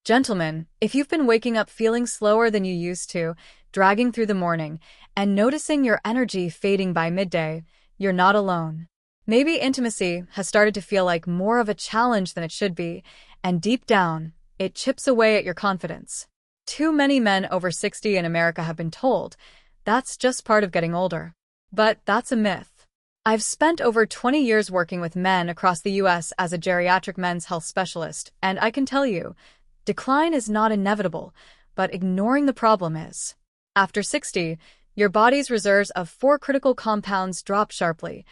Gentlemen, if you've been waking up feeling slower than you used to, dragging through the morning, and noticing your energy fading by midday, you're not alone. Maybe intimacy has started to feel like more of a challenge than it should be, and deep down, it chips away at your confidence. Too many men over 60 in America have been told that's just part of getting older. But that's a myth. I've spent over 20 years working with men across the US as a geriatric men's health specialist, and I can tell you, decline is not inevitable, but ignoring the problem is. After 60, your body's reserves of four critical compounds drop sharply: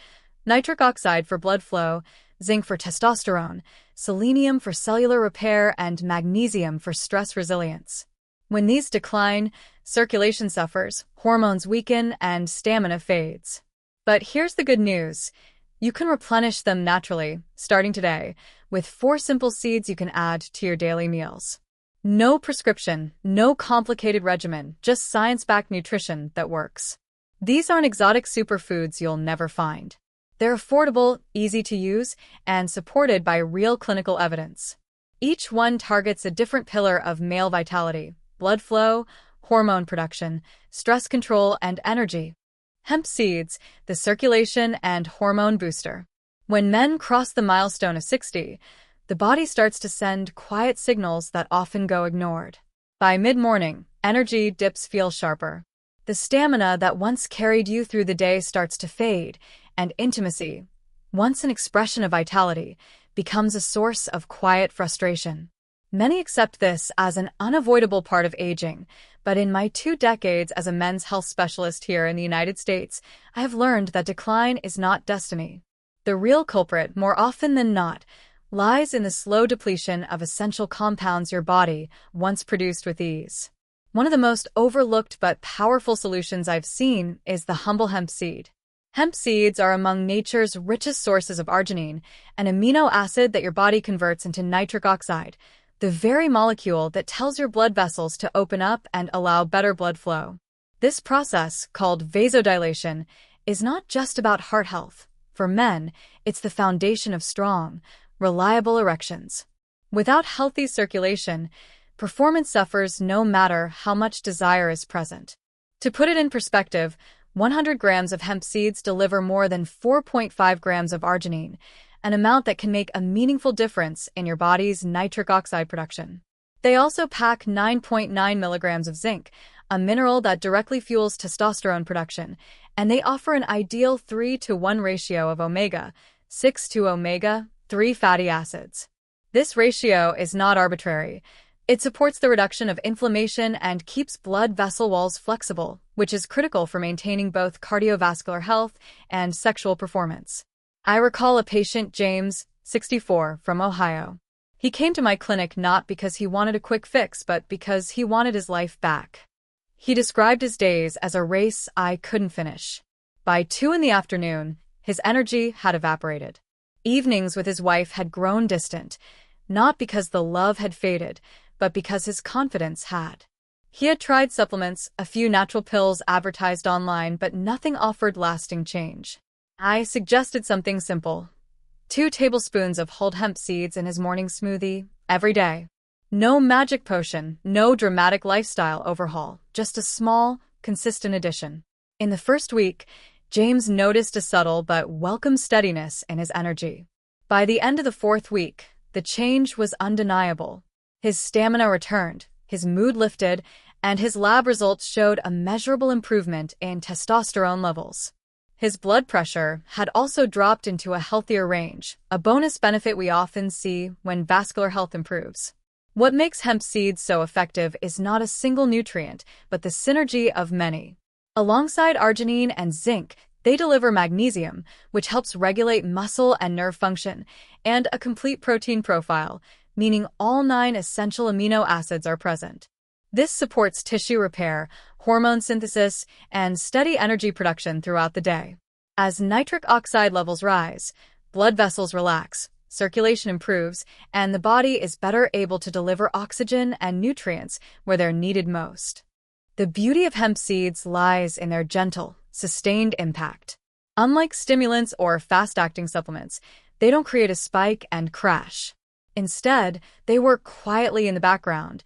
nitric oxide for blood flow, zinc for testosterone, selenium for cellular repair, and magnesium for stress resilience. When these decline, circulation suffers, hormones weaken, and stamina fades. But here's the good news. You can replenish them naturally, starting today, with 4 simple seeds you can add to your daily meals. No prescription, no complicated regimen, just science-backed nutrition that works. These aren't exotic superfoods you'll never find. They're affordable, easy to use, and supported by real clinical evidence. Each one targets a different pillar of male vitality: blood flow, hormone production, stress control, and energy. Hemp seeds, the circulation and hormone booster. When men cross the milestone of 60, the body starts to send quiet signals that often go ignored. By mid-morning, energy dips feel sharper. The stamina that once carried you through the day starts to fade, and intimacy, once an expression of vitality, becomes a source of quiet frustration. Many accept this as an unavoidable part of aging, but in my 2 decades as a men's health specialist here in the United States, I have learned that decline is not destiny. The real culprit, more often than not, lies in the slow depletion of essential compounds your body once produced with ease. One of the most overlooked but powerful solutions I've seen is the humble hemp seed. Hemp seeds are among nature's richest sources of arginine, an amino acid that your body converts into nitric oxide, the very molecule that tells your blood vessels to open up and allow better blood flow. This process, called vasodilation, is not just about heart health. For men, it's the foundation of strong, reliable erections. Without healthy circulation, performance suffers no matter how much desire is present. To put it in perspective, 100 grams of hemp seeds deliver more than 4.5 grams of arginine, an amount that can make a meaningful difference in your body's nitric oxide production. They also pack 9.9 milligrams of zinc, a mineral that directly fuels testosterone production, and they offer an ideal 3-to-1 ratio of omega-6 to omega-3 fatty acids. This ratio is not arbitrary. It supports the reduction of inflammation and keeps blood vessel walls flexible, which is critical for maintaining both cardiovascular health and sexual performance. I recall a patient, James, 64, from Ohio. He came to my clinic not because he wanted a quick fix, but because he wanted his life back. He described his days as a race I couldn't finish. By 2 in the afternoon, his energy had evaporated. Evenings with his wife had grown distant, not because the love had faded, but because his confidence had. He had tried supplements, a few natural pills advertised online, but nothing offered lasting change. I suggested something simple: 2 tablespoons of whole hemp seeds in his morning smoothie every day. No magic potion, no dramatic lifestyle overhaul, just a small, consistent addition. In the first week, James noticed a subtle but welcome steadiness in his energy. By the end of the 4th week, the change was undeniable. His stamina returned, his mood lifted, and his lab results showed a measurable improvement in testosterone levels. His blood pressure had also dropped into a healthier range, a bonus benefit we often see when vascular health improves. What makes hemp seeds so effective is not a single nutrient, but the synergy of many. Alongside arginine and zinc, they deliver magnesium, which helps regulate muscle and nerve function, and a complete protein profile, meaning all 9 essential amino acids are present. This supports tissue repair, hormone synthesis, and steady energy production throughout the day. As nitric oxide levels rise, blood vessels relax, circulation improves, and the body is better able to deliver oxygen and nutrients where they're needed most. The beauty of hemp seeds lies in their gentle, sustained impact. Unlike stimulants or fast-acting supplements, they don't create a spike and crash. Instead, they work quietly in the background,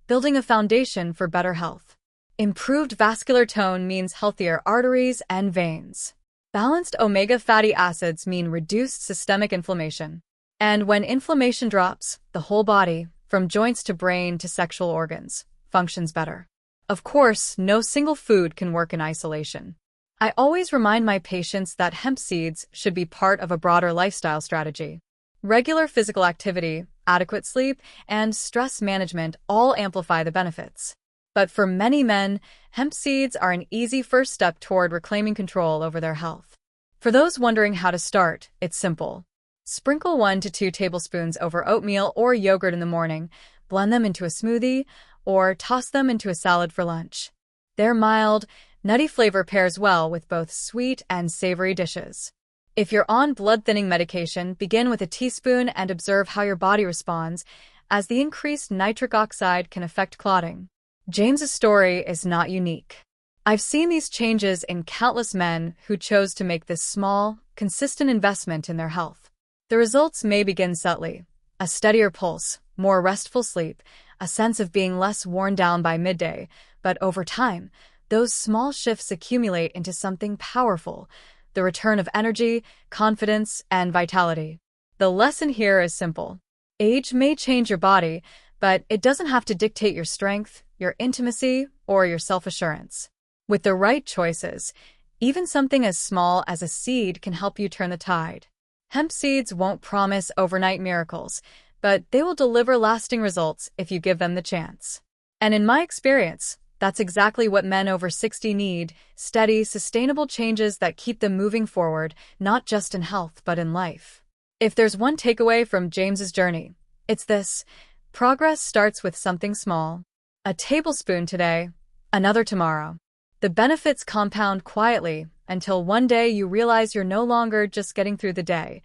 building a foundation for better health. Improved vascular tone means healthier arteries and veins. Balanced omega fatty acids mean reduced systemic inflammation. And when inflammation drops, the whole body, from joints to brain to sexual organs, functions better. Of course, no single food can work in isolation. I always remind my patients that hemp seeds should be part of a broader lifestyle strategy. Regular physical activity, adequate sleep, and stress management all amplify the benefits. But for many men, hemp seeds are an easy first step toward reclaiming control over their health. For those wondering how to start, it's simple. Sprinkle 1 to 2 tablespoons over oatmeal or yogurt in the morning, blend them into a smoothie, or toss them into a salad for lunch. Their mild, nutty flavor pairs well with both sweet and savory dishes. If you're on blood-thinning medication, begin with a teaspoon and observe how your body responds, as the increased nitric oxide can affect clotting. James's story is not unique. I've seen these changes in countless men who chose to make this small, consistent investment in their health. The results may begin subtly: a steadier pulse, more restful sleep, a sense of being less worn down by midday, but over time, those small shifts accumulate into something powerful: the return of energy, confidence, and vitality. The lesson here is simple. Age may change your body, but it doesn't have to dictate your strength, your intimacy, or your self-assurance. With the right choices, even something as small as a seed can help you turn the tide. Hemp seeds won't promise overnight miracles, but they will deliver lasting results if you give them the chance. And in my experience, that's exactly what men over 60 need: steady, sustainable changes that keep them moving forward, not just in health but in life. If there's one takeaway from James's journey, it's this: progress starts with something small. A tablespoon today, another tomorrow. The benefits compound quietly until one day you realize you're no longer just getting through the day,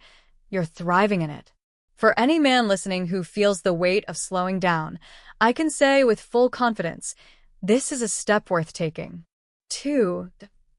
you're thriving in it. For any man listening who feels the weight of slowing down, I can say with full confidence, this is a step worth taking. 2.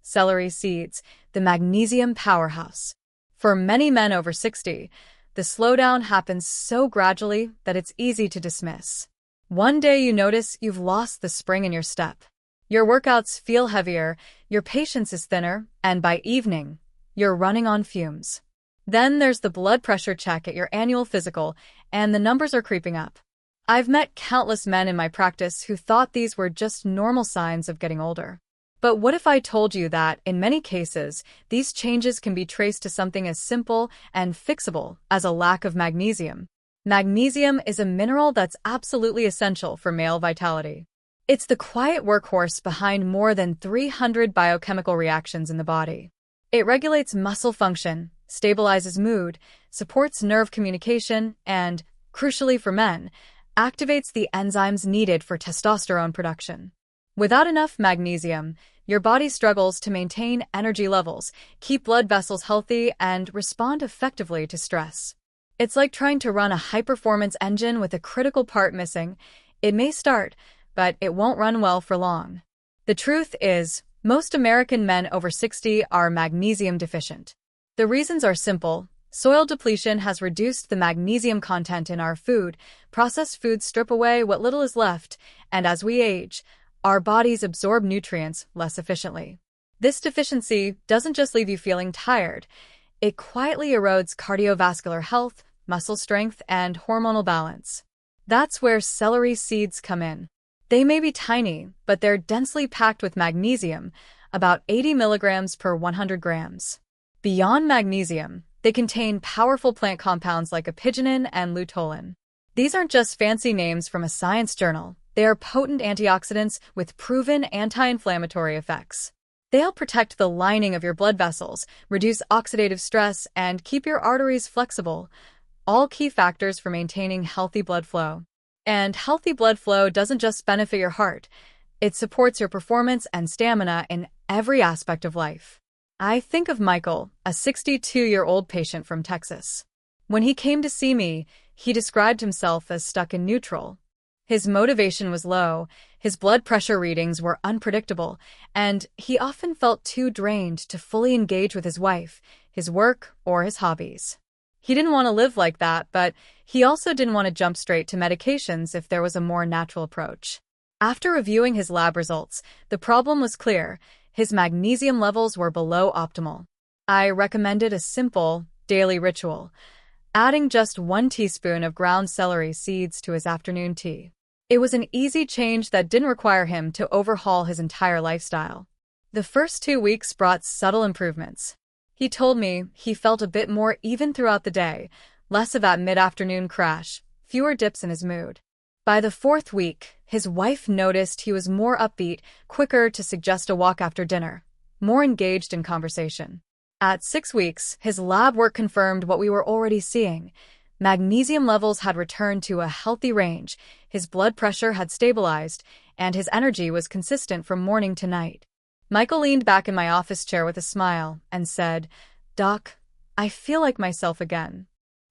Celery seeds, the magnesium powerhouse. For many men over 60, the slowdown happens so gradually that it's easy to dismiss. One day you notice you've lost the spring in your step. Your workouts feel heavier, your patience is thinner, and by evening, you're running on fumes. Then there's the blood pressure check at your annual physical, and the numbers are creeping up. I've met countless men in my practice who thought these were just normal signs of getting older. But what if I told you that, in many cases, these changes can be traced to something as simple and fixable as a lack of magnesium? Magnesium is a mineral that's absolutely essential for male vitality. It's the quiet workhorse behind more than 300 biochemical reactions in the body. It regulates muscle function, stabilizes mood, supports nerve communication, and, crucially for men, activates the enzymes needed for testosterone production. Without enough magnesium, your body struggles to maintain energy levels, keep blood vessels healthy, and respond effectively to stress. It's like trying to run a high-performance engine with a critical part missing. It may start, but it won't run well for long. The truth is, most American men over 60 are magnesium deficient. The reasons are simple. Soil depletion has reduced the magnesium content in our food, processed foods strip away what little is left, and as we age, our bodies absorb nutrients less efficiently. This deficiency doesn't just leave you feeling tired, it quietly erodes cardiovascular health, muscle strength, and hormonal balance. That's where celery seeds come in. They may be tiny, but they're densely packed with magnesium, about 80 milligrams per 100 grams. Beyond magnesium, they contain powerful plant compounds like apigenin and luteolin. These aren't just fancy names from a science journal. They are potent antioxidants with proven anti-inflammatory effects. They help protect the lining of your blood vessels, reduce oxidative stress, and keep your arteries flexible, all key factors for maintaining healthy blood flow. And healthy blood flow doesn't just benefit your heart, it supports your performance and stamina in every aspect of life. I think of Michael, a 62-year-old patient from Texas. When he came to see me, he described himself as stuck in neutral. His motivation was low, his blood pressure readings were unpredictable, and he often felt too drained to fully engage with his wife, his work, or his hobbies. He didn't want to live like that, but he also didn't want to jump straight to medications if there was a more natural approach. After reviewing his lab results, the problem was clear. His magnesium levels were below optimal. I recommended a simple, daily ritual, adding just 1 teaspoon of ground celery seeds to his afternoon tea. It was an easy change that didn't require him to overhaul his entire lifestyle. The first 2 weeks brought subtle improvements. He told me he felt a bit more even throughout the day, less of that mid-afternoon crash, fewer dips in his mood. By the 4th week, his wife noticed he was more upbeat, quicker to suggest a walk after dinner, more engaged in conversation. At 6 weeks, his lab work confirmed what we were already seeing. Magnesium levels had returned to a healthy range, his blood pressure had stabilized, and his energy was consistent from morning to night. Michael leaned back in my office chair with a smile and said, "Doc, I feel like myself again."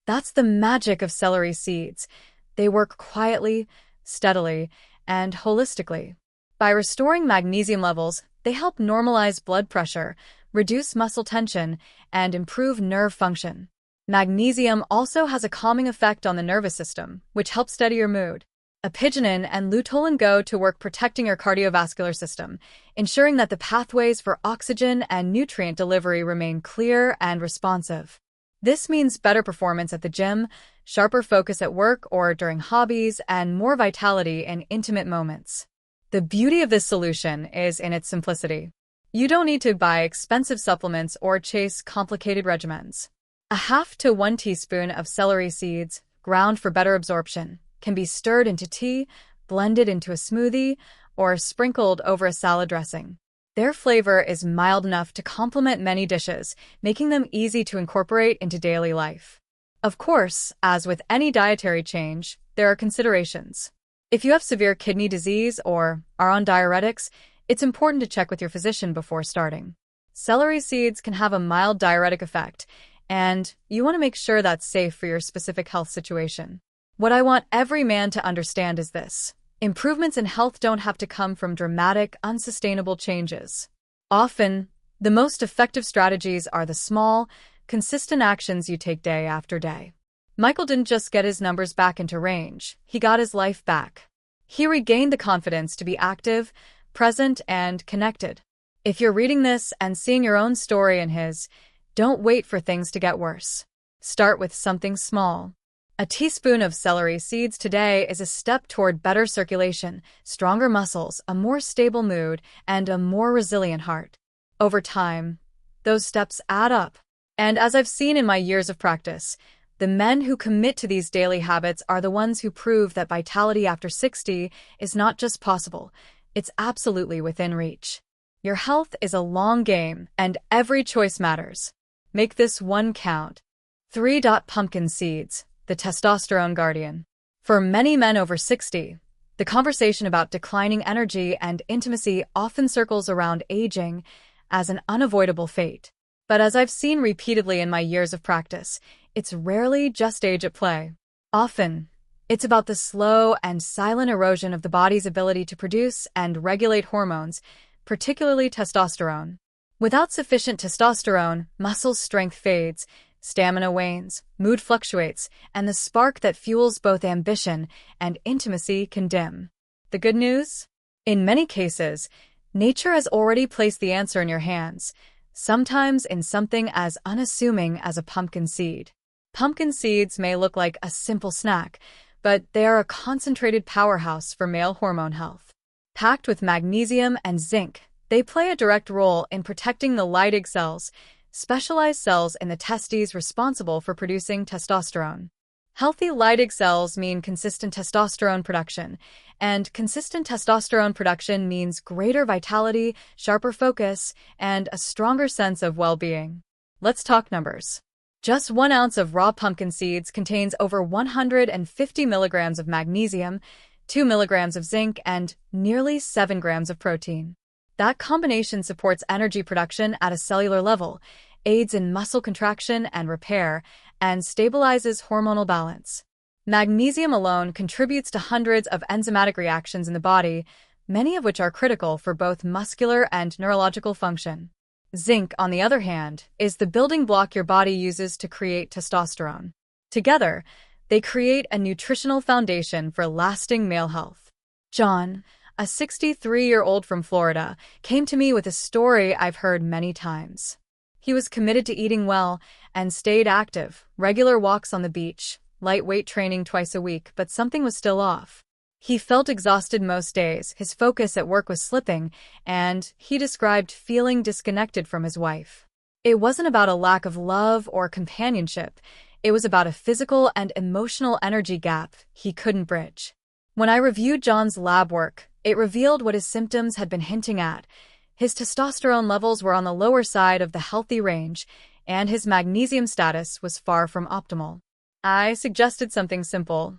That's the magic of celery seeds. They work quietly, steadily, and holistically. By restoring magnesium levels, they help normalize blood pressure, reduce muscle tension, and improve nerve function. Magnesium also has a calming effect on the nervous system, which helps steady your mood. Apigenin and luteolin go to work protecting your cardiovascular system, ensuring that the pathways for oxygen and nutrient delivery remain clear and responsive. This means better performance at the gym, sharper focus at work or during hobbies, and more vitality in intimate moments. The beauty of this solution is in its simplicity. You don't need to buy expensive supplements or chase complicated regimens. A half to 1 teaspoon of celery seeds, ground for better absorption, can be stirred into tea, blended into a smoothie, or sprinkled over a salad dressing. Their flavor is mild enough to complement many dishes, making them easy to incorporate into daily life. Of course, as with any dietary change, there are considerations. If you have severe kidney disease or are on diuretics, it's important to check with your physician before starting. Celery seeds can have a mild diuretic effect, and you want to make sure that's safe for your specific health situation. What I want every man to understand is this: improvements in health don't have to come from dramatic, unsustainable changes. Often, the most effective strategies are the small, consistent actions you take day after day. Michael didn't just get his numbers back into range, he got his life back. He regained the confidence to be active, present, and connected. If you're reading this and seeing your own story in his, don't wait for things to get worse. Start with something small. A teaspoon of celery seeds today is a step toward better circulation, stronger muscles, a more stable mood, and a more resilient heart. Over time, those steps add up. And as I've seen in my years of practice, the men who commit to these daily habits are the ones who prove that vitality after 60 is not just possible, it's absolutely within reach. Your health is a long game, and every choice matters. Make this one count. 3. Pumpkin seeds, the testosterone guardian. For many men over 60, the conversation about declining energy and intimacy often circles around aging as an unavoidable fate. But as I've seen repeatedly in my years of practice, it's rarely just age at play. Often, it's about the slow and silent erosion of the body's ability to produce and regulate hormones, particularly testosterone. Without sufficient testosterone, muscle strength fades, stamina wanes, mood fluctuates, and the spark that fuels both ambition and intimacy can dim. The good news? In many cases, nature has already placed the answer in your hands, sometimes in something as unassuming as a pumpkin seed. Pumpkin seeds may look like a simple snack, but they are a concentrated powerhouse for male hormone health. Packed with magnesium and zinc, they play a direct role in protecting the Leydig cells, specialized cells in the testes responsible for producing testosterone. Healthy Leydig cells mean consistent testosterone production, and consistent testosterone production means greater vitality, sharper focus, and a stronger sense of well-being. Let's talk numbers. Just 1 ounce of raw pumpkin seeds contains over 150 milligrams of magnesium, 2 milligrams of zinc, and nearly 7 grams of protein. That combination supports energy production at a cellular level, aids in muscle contraction and repair, and stabilizes hormonal balance. Magnesium alone contributes to hundreds of enzymatic reactions in the body, many of which are critical for both muscular and neurological function. Zinc, on the other hand, is the building block your body uses to create testosterone. Together, they create a nutritional foundation for lasting male health. John, a 63-year-old from Florida, came to me with a story I've heard many times. He was committed to eating well and stayed active, regular walks on the beach, lightweight training twice a week, but something was still off. He felt exhausted most days, his focus at work was slipping, and he described feeling disconnected from his wife. It wasn't about a lack of love or companionship, it was about a physical and emotional energy gap he couldn't bridge. When I reviewed John's lab work, it revealed what his symptoms had been hinting at. His testosterone levels were on the lower side of the healthy range, and his magnesium status was far from optimal. I suggested something simple: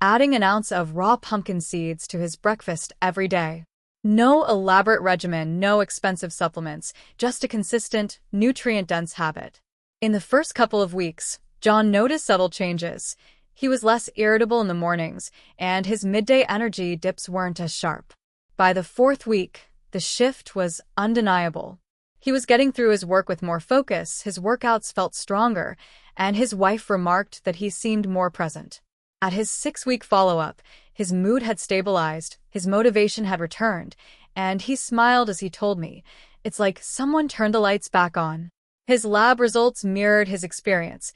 adding an ounce of raw pumpkin seeds to his breakfast every day. No elaborate regimen, no expensive supplements, just a consistent, nutrient-dense habit. In the first couple of weeks, John noticed subtle changes. He was less irritable in the mornings, and his midday energy dips weren't as sharp. By the fourth week, the shift was undeniable. He was getting through his work with more focus, his workouts felt stronger, and his wife remarked that he seemed more present. At his 6-week follow-up, his mood had stabilized, his motivation had returned, and he smiled as he told me, "It's like someone turned the lights back on." His lab results mirrored his experience: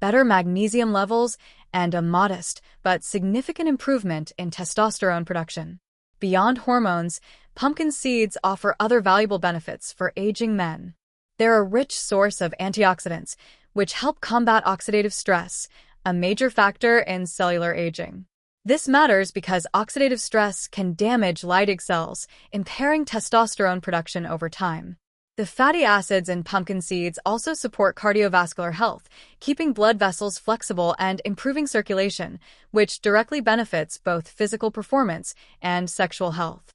better magnesium levels and a modest but significant improvement in testosterone production. Beyond hormones, pumpkin seeds offer other valuable benefits for aging men. They're a rich source of antioxidants, which help combat oxidative stress, a major factor in cellular aging. This matters because oxidative stress can damage Leydig cells, impairing testosterone production over time. The fatty acids in pumpkin seeds also support cardiovascular health, keeping blood vessels flexible and improving circulation, which directly benefits both physical performance and sexual health.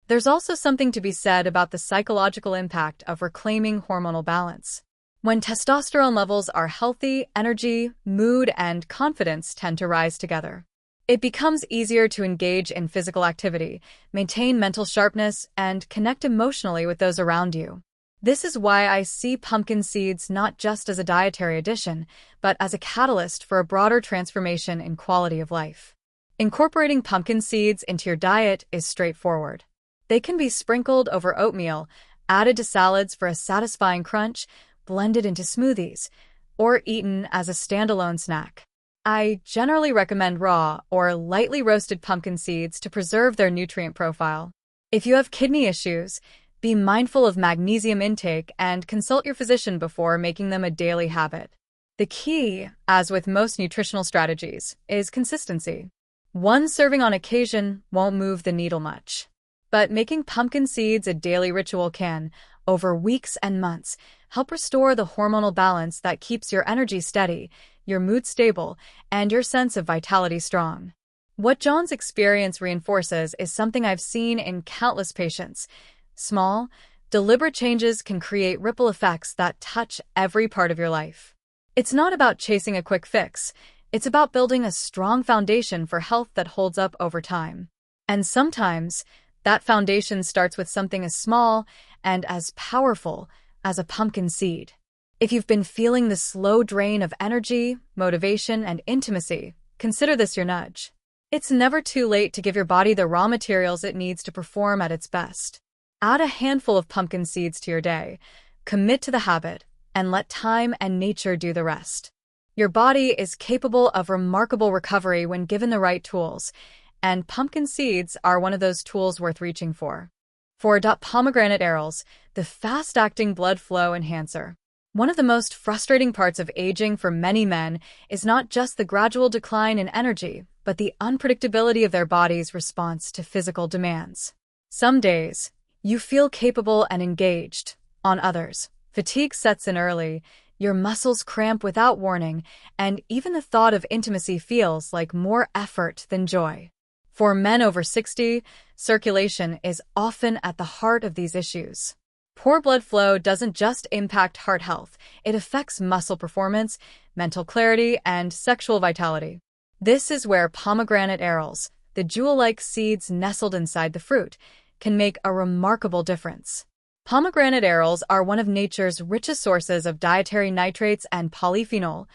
There's also something to be said about the psychological impact of reclaiming hormonal balance. When testosterone levels are healthy, energy, mood, and confidence tend to rise together. It becomes easier to engage in physical activity, maintain mental sharpness, and connect emotionally with those around you. This is why I see pumpkin seeds not just as a dietary addition, but as a catalyst for a broader transformation in quality of life. Incorporating pumpkin seeds into your diet is straightforward. They can be sprinkled over oatmeal, added to salads for a satisfying crunch, blended into smoothies, or eaten as a standalone snack. I generally recommend raw or lightly roasted pumpkin seeds to preserve their nutrient profile. If you have kidney issues, be mindful of magnesium intake and consult your physician before making them a daily habit. The key, as with most nutritional strategies, is consistency. One serving on occasion won't move the needle much. But making pumpkin seeds a daily ritual can, over weeks and months, help restore the hormonal balance that keeps your energy steady, your mood stable, and your sense of vitality strong. What John's experience reinforces is something I've seen in countless patients. Small, deliberate changes can create ripple effects that touch every part of your life. It's not about chasing a quick fix. It's about building a strong foundation for health that holds up over time. And sometimes, that foundation starts with something as small and as powerful as a pumpkin seed. If you've been feeling the slow drain of energy, motivation, and intimacy, consider this your nudge. It's never too late to give your body the raw materials it needs to perform at its best. Add a handful of pumpkin seeds to your day, commit to the habit, and let time and nature do the rest. Your body is capable of remarkable recovery when given the right tools, and pumpkin seeds are one of those tools worth reaching for. For pomegranate arils, the fast-acting blood flow enhancer. One of the most frustrating parts of aging for many men is not just the gradual decline in energy, but the unpredictability of their body's response to physical demands. Some days, you feel capable and engaged. On others, fatigue sets in early, your muscles cramp without warning, and even the thought of intimacy feels like more effort than joy. For men over 60, circulation is often at the heart of these issues. Poor blood flow doesn't just impact heart health, it affects muscle performance, mental clarity, and sexual vitality. This is where pomegranate arils, the jewel-like seeds nestled inside the fruit, can make a remarkable difference. Pomegranate arils are one of nature's richest sources of dietary nitrates and polyphenol,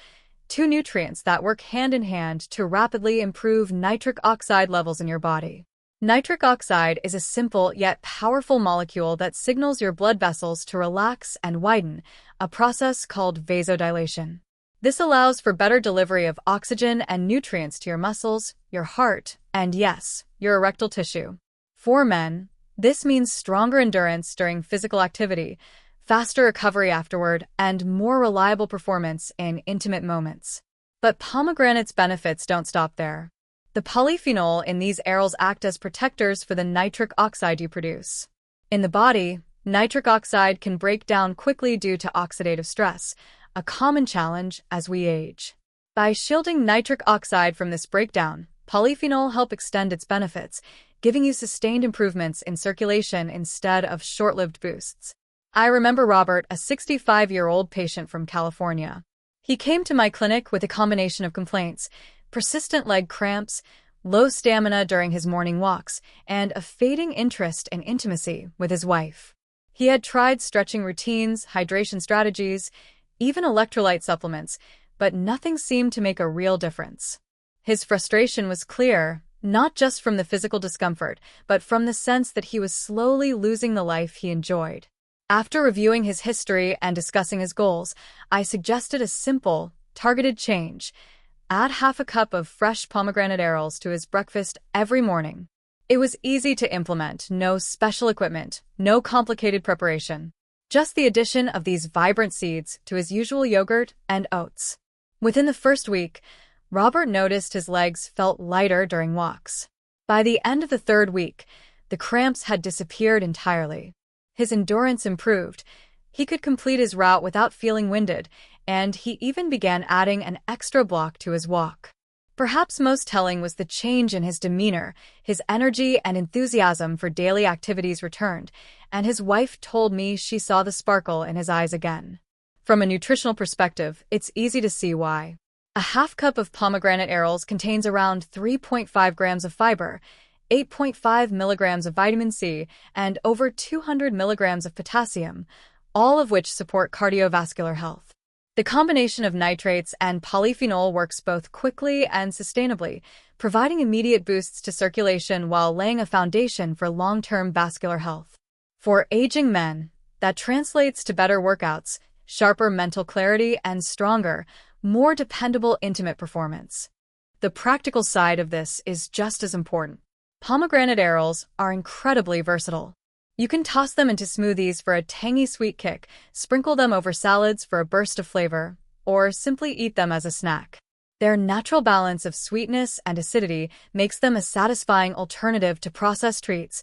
two nutrients that work hand in hand to rapidly improve nitric oxide levels in your body. Nitric oxide is a simple yet powerful molecule that signals your blood vessels to relax and widen, a process called vasodilation. This allows for better delivery of oxygen and nutrients to your muscles, your heart, and yes, your erectile tissue. For men, this means stronger endurance during physical activity, faster recovery afterward, and more reliable performance in intimate moments. But pomegranate's benefits don't stop there. The polyphenol in these arils act as protectors for the nitric oxide you produce. In the body, nitric oxide can break down quickly due to oxidative stress, a common challenge as we age. By shielding nitric oxide from this breakdown, polyphenol help extend its benefits, giving you sustained improvements in circulation instead of short-lived boosts. I remember Robert, a 65-year-old patient from California. He came to my clinic with a combination of complaints: persistent leg cramps, low stamina during his morning walks, and a fading interest in intimacy with his wife. He had tried stretching routines, hydration strategies, even electrolyte supplements, but nothing seemed to make a real difference. His frustration was clear, not just from the physical discomfort, but from the sense that he was slowly losing the life he enjoyed. After reviewing his history and discussing his goals, I suggested a simple, targeted change: add half a cup of fresh pomegranate arils to his breakfast every morning. It was easy to implement, no special equipment, no complicated preparation. Just the addition of these vibrant seeds to his usual yogurt and oats. Within the first week, Robert noticed his legs felt lighter during walks. By the end of the third week, the cramps had disappeared entirely. His endurance improved. He could complete his route without feeling winded, and he even began adding an extra block to his walk. Perhaps most telling was the change in his demeanor. His energy and enthusiasm for daily activities returned, and his wife told me she saw the sparkle in his eyes again. From a nutritional perspective, it's easy to see why. A half cup of pomegranate arils contains around 3.5 grams of fiber, 8.5 milligrams of vitamin C, and over 200 milligrams of potassium, all of which support cardiovascular health. The combination of nitrates and polyphenol works both quickly and sustainably, providing immediate boosts to circulation while laying a foundation for long-term vascular health. For aging men, that translates to better workouts, sharper mental clarity, and stronger, more dependable intimate performance. The practical side of this is just as important. Pomegranate arils are incredibly versatile. You can toss them into smoothies for a tangy sweet kick, sprinkle them over salads for a burst of flavor, or simply eat them as a snack. Their natural balance of sweetness and acidity makes them a satisfying alternative to processed treats,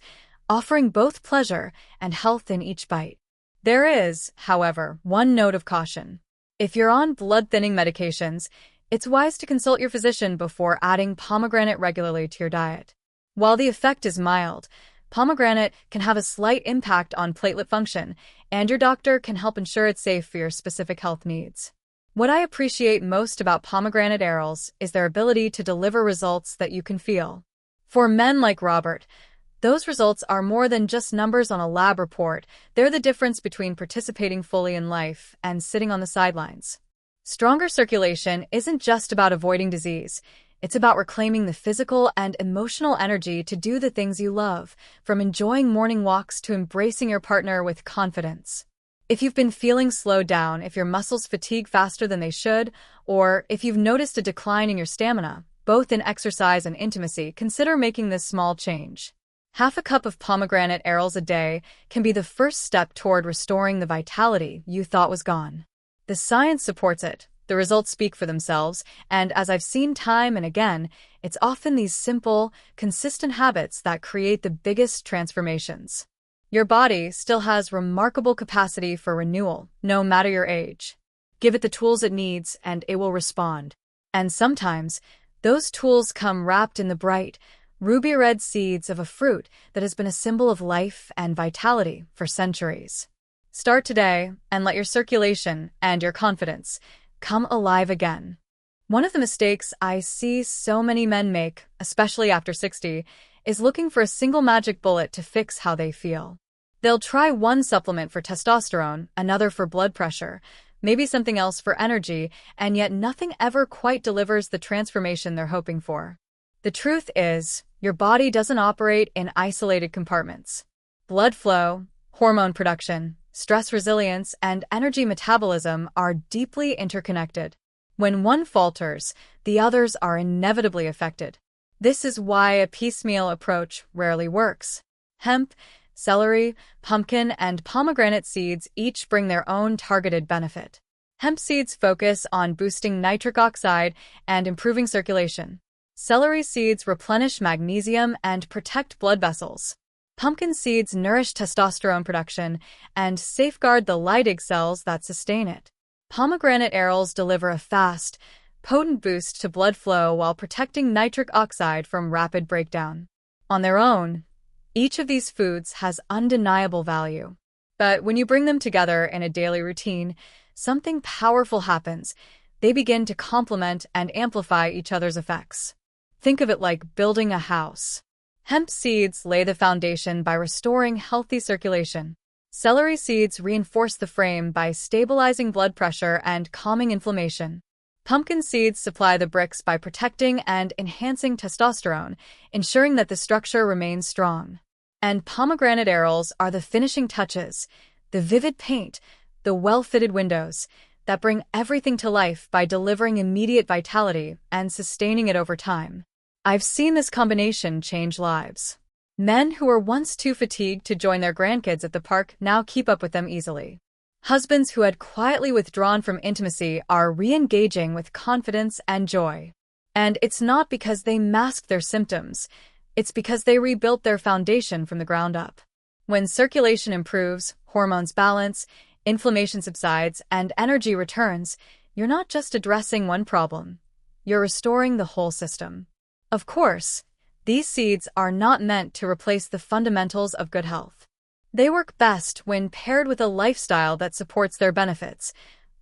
offering both pleasure and health in each bite. There is, however, one note of caution. If you're on blood-thinning medications, it's wise to consult your physician before adding pomegranate regularly to your diet. While the effect is mild, pomegranate can have a slight impact on platelet function, and your doctor can help ensure it's safe for your specific health needs. What I appreciate most about pomegranate arils is their ability to deliver results that you can feel. For men like Robert, those results are more than just numbers on a lab report. They're the difference between participating fully in life and sitting on the sidelines. Stronger circulation isn't just about avoiding disease. It's about reclaiming the physical and emotional energy to do the things you love, from enjoying morning walks to embracing your partner with confidence. If you've been feeling slowed down, if your muscles fatigue faster than they should, or if you've noticed a decline in your stamina, both in exercise and intimacy, consider making this small change. Half a cup of pomegranate arils a day can be the first step toward restoring the vitality you thought was gone. The science supports it. The results speak for themselves, and as I've seen time and again, it's often these simple, consistent habits that create the biggest transformations. Your body still has remarkable capacity for renewal, no matter your age. Give it the tools it needs, and it will respond. And sometimes, those tools come wrapped in the bright, ruby-red seeds of a fruit that has been a symbol of life and vitality for centuries. Start today, and let your circulation and your confidence come alive again. One of the mistakes I see so many men make, especially after 60, is looking for a single magic bullet to fix how they feel. They'll try one supplement for testosterone, another for blood pressure, maybe something else for energy, and yet nothing ever quite delivers the transformation they're hoping for. The truth is, your body doesn't operate in isolated compartments. Blood flow, hormone production, stress resilience, and energy metabolism are deeply interconnected. When one falters, the others are inevitably affected. This is why a piecemeal approach rarely works. Hemp, celery, pumpkin, and pomegranate seeds each bring their own targeted benefit. Hemp seeds focus on boosting nitric oxide and improving circulation. Celery seeds replenish magnesium and protect blood vessels. Pumpkin seeds nourish testosterone production and safeguard the Leydig cells that sustain it. Pomegranate arils deliver a fast, potent boost to blood flow while protecting nitric oxide from rapid breakdown. On their own, each of these foods has undeniable value. But when you bring them together in a daily routine, something powerful happens. They begin to complement and amplify each other's effects. Think of it like building a house. Hemp seeds lay the foundation by restoring healthy circulation. Celery seeds reinforce the frame by stabilizing blood pressure and calming inflammation. Pumpkin seeds supply the bricks by protecting and enhancing testosterone, ensuring that the structure remains strong. And pomegranate arils are the finishing touches, the vivid paint, the well-fitted windows, that bring everything to life by delivering immediate vitality and sustaining it over time. I've seen this combination change lives. Men who were once too fatigued to join their grandkids at the park now keep up with them easily. Husbands who had quietly withdrawn from intimacy are re-engaging with confidence and joy. And it's not because they masked their symptoms, it's because they rebuilt their foundation from the ground up. When circulation improves, hormones balance, inflammation subsides, and energy returns, you're not just addressing one problem, you're restoring the whole system. Of course, these seeds are not meant to replace the fundamentals of good health. They work best when paired with a lifestyle that supports their benefits.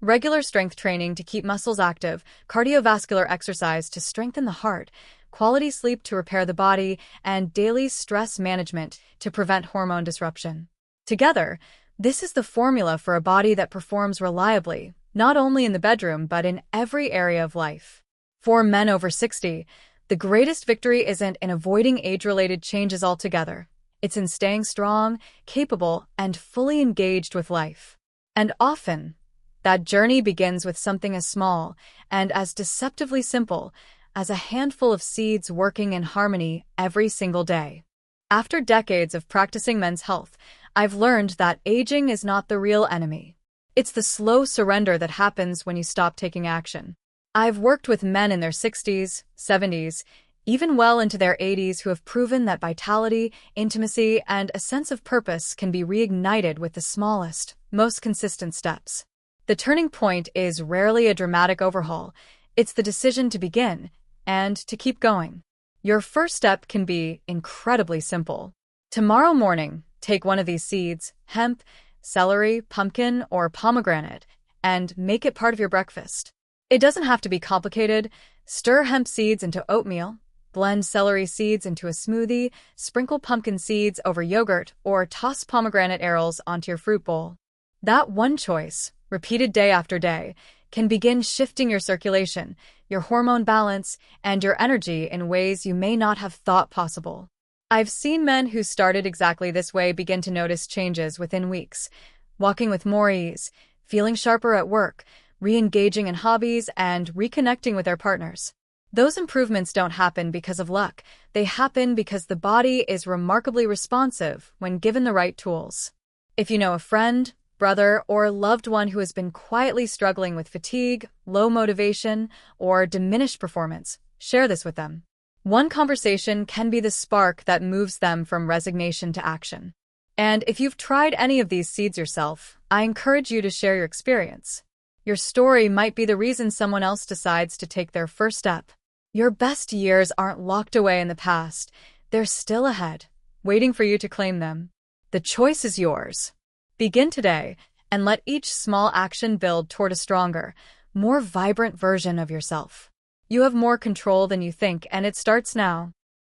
Regular strength training to keep muscles active, cardiovascular exercise to strengthen the heart, quality sleep to repair the body, and daily stress management to prevent hormone disruption. Together, this is the formula for a body that performs reliably, not only in the bedroom but in every area of life. For men over 60, the greatest victory isn't in avoiding age-related changes altogether. It's in staying strong, capable, and fully engaged with life. And often, that journey begins with something as small and as deceptively simple as a handful of seeds working in harmony every single day. After decades of practicing men's health, I've learned that aging is not the real enemy. It's the slow surrender that happens when you stop taking action. I've worked with men in their 60s, 70s, even well into their 80s who have proven that vitality, intimacy, and a sense of purpose can be reignited with the smallest, most consistent steps. The turning point is rarely a dramatic overhaul. It's the decision to begin and to keep going. Your first step can be incredibly simple. Tomorrow morning, take one of these seeds, hemp, celery, pumpkin, or pomegranate, and make it part of your breakfast. It doesn't have to be complicated. Stir hemp seeds into oatmeal, blend celery seeds into a smoothie, sprinkle pumpkin seeds over yogurt, or toss pomegranate arils onto your fruit bowl. That one choice, repeated day after day, can begin shifting your circulation, your hormone balance, and your energy in ways you may not have thought possible. I've seen men who started exactly this way begin to notice changes within weeks, walking with more ease, feeling sharper at work, re-engaging in hobbies, and reconnecting with their partners. Those improvements don't happen because of luck. They happen because the body is remarkably responsive when given the right tools. If you know a friend, brother, or loved one who has been quietly struggling with fatigue, low motivation, or diminished performance, share this with them. One conversation can be the spark that moves them from resignation to action. And if you've tried any of these seeds yourself, I encourage you to share your experience. Your story might be the reason someone else decides to take their first step. Your best years aren't locked away in the past. They're still ahead, waiting for you to claim them. The choice is yours. Begin today, and let each small action build toward a stronger, more vibrant version of yourself. You have more control than you think, and it starts now.